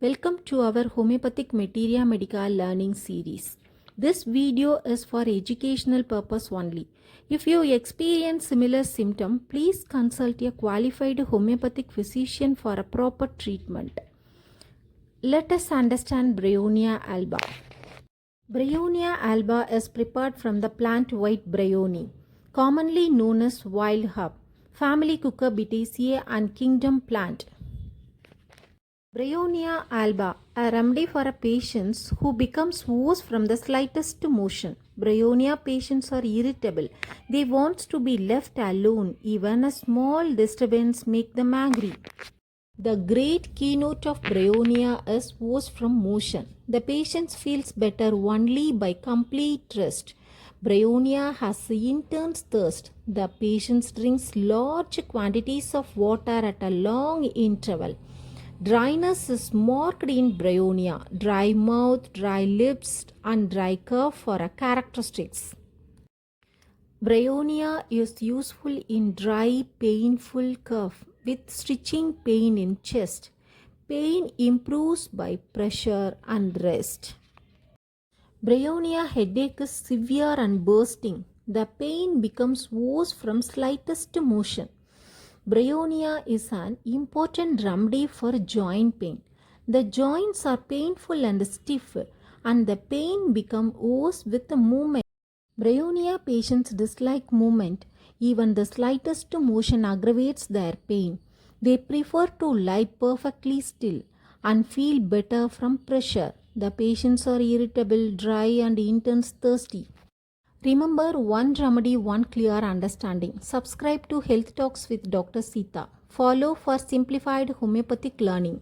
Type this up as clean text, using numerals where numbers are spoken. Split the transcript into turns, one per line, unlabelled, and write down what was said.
Welcome to our Homeopathic Materia Medica learning series. This video is for educational purpose only. If you experience similar symptom, please consult a qualified homeopathic physician for a proper treatment. Let us understand Bryonia alba. Bryonia alba is prepared from the plant white bryony, commonly known as wild herb, family Cucurbitaceae and kingdom plant. Bryonia alba, a remedy for a patient who becomes worse from the slightest motion. Bryonia patients are irritable. They want to be left alone. Even a small disturbance makes them angry. The great keynote of Bryonia is worse from motion. The patient feels better only by complete rest. Bryonia has intense thirst. The patient drinks large quantities of water at a long interval. Dryness is marked in Bryonia. Dry mouth, dry lips, and dry cough are characteristics. Bryonia is useful in dry, painful cough with stitching pain in chest. Pain improves by pressure and rest. Bryonia headache is severe and bursting. The pain becomes worse from slightest motion. Bryonia is an important remedy for joint pain. The joints are painful and stiff, and the pain becomes worse with the movement. Bryonia patients dislike movement. Even the slightest motion aggravates their pain. They prefer to lie perfectly still and feel better from pressure. The patients are irritable, dry, and intense thirsty. Remember, one remedy, one clear understanding. Subscribe to Health Talks with Dr. Seetha. Follow for simplified homeopathic learning.